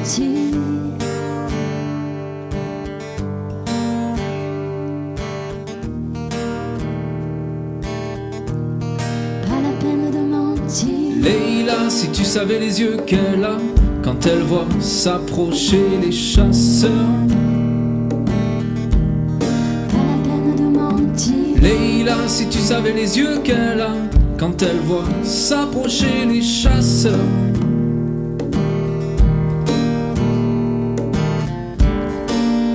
menti. Pas la peine de mentir. Leïla, si tu savais les yeux qu'elle a quand elle voit s'approcher les chasseurs. Pas la peine de mentir. Leïla, si tu savais les yeux qu'elle a quand elle voit s'approcher les chasseurs.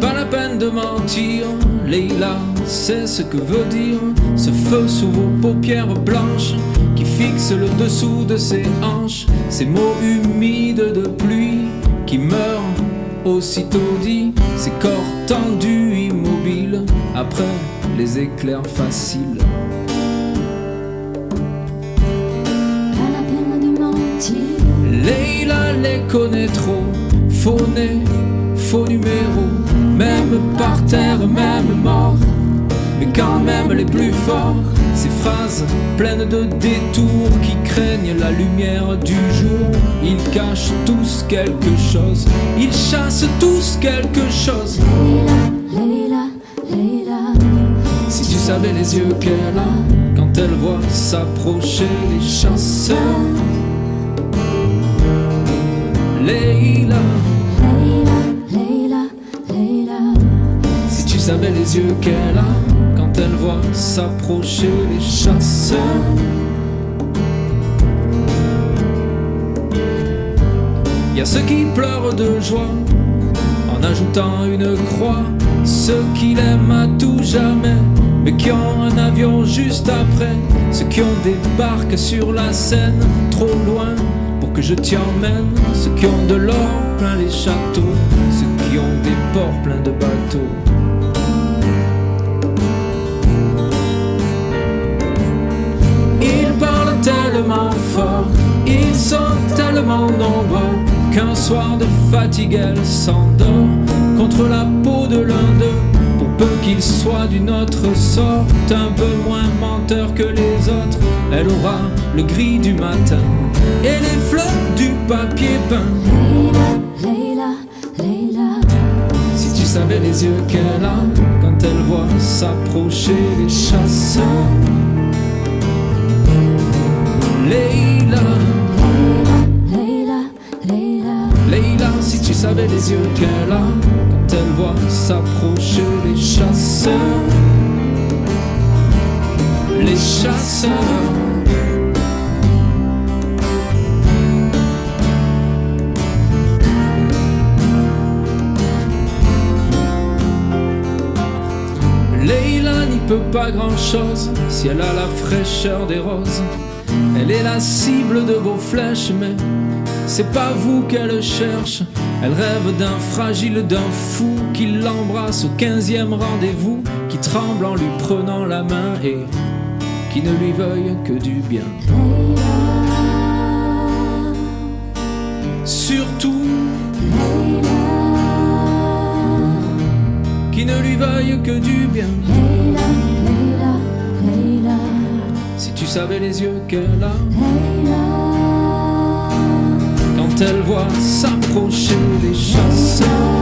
Pas la peine de mentir, Leïla, c'est ce que veut dire ce feu sous vos paupières blanches qui fixe le dessous de ses hanches, ces mots humides de pluie qui meurent aussitôt dit, ces corps tendus immobiles après les éclairs faciles. Pas la peine de mentir. Leïla les connaît trop, faux nez, faux numéro, même par terre, même mort, mais quand même les plus forts. Ces phrases pleines de détours qui craignent la lumière du jour. Ils cachent tous quelque chose, ils chassent tous quelque chose. Leïla, Leïla, Leïla. Si tu savais les yeux qu'elle a quand elle voit s'approcher les chasseurs. Leïla, Leïla, Leïla, Leïla. si tu savais les yeux qu'elle a quand elle voit s'approcher les chasseurs. Y a ceux qui pleurent de joie en ajoutant une croix, ceux qui l'aiment à tout jamais mais qui ont un avion juste après, ceux qui ont des barques sur la Seine trop loin pour que je t'y emmène, ceux qui ont de l'or plein les châteaux, ceux qui ont des ports pleins de bateaux. Ils parlent tellement fort, ils sont tellement nombreux qu'un soir de fatigue elle s'endort contre la peau de l'un d'eux. Pour peu qu'il soit d'une autre sorte, un peu moins menteur que les autres, elle aura le gris du matin et les fleurs du papier peint. Leïla, Leïla, Leïla. Si tu savais les yeux qu'elle a quand elle voit s'approcher les chasseurs. Leïla, Leïla, Leïla. Leïla, si tu savais les yeux qu'elle a quand elle voit s'approcher les chasseurs. Les chasseurs. Leïla n'y peut pas grand-chose si elle a la fraîcheur des roses. Elle est la cible de vos flèches, mais c'est pas vous qu'elle cherche. Elle rêve d'un fragile, d'un fou qui l'embrasse au 15e rendez-vous, qui tremble en lui prenant la main et qui ne lui veuille que du bien. Surtout, qui ne lui veuille que du bien. Leïla, Leïla, Leïla. Si tu savais les yeux qu'elle a Leïla. quand elle voit s'approcher les chasseurs.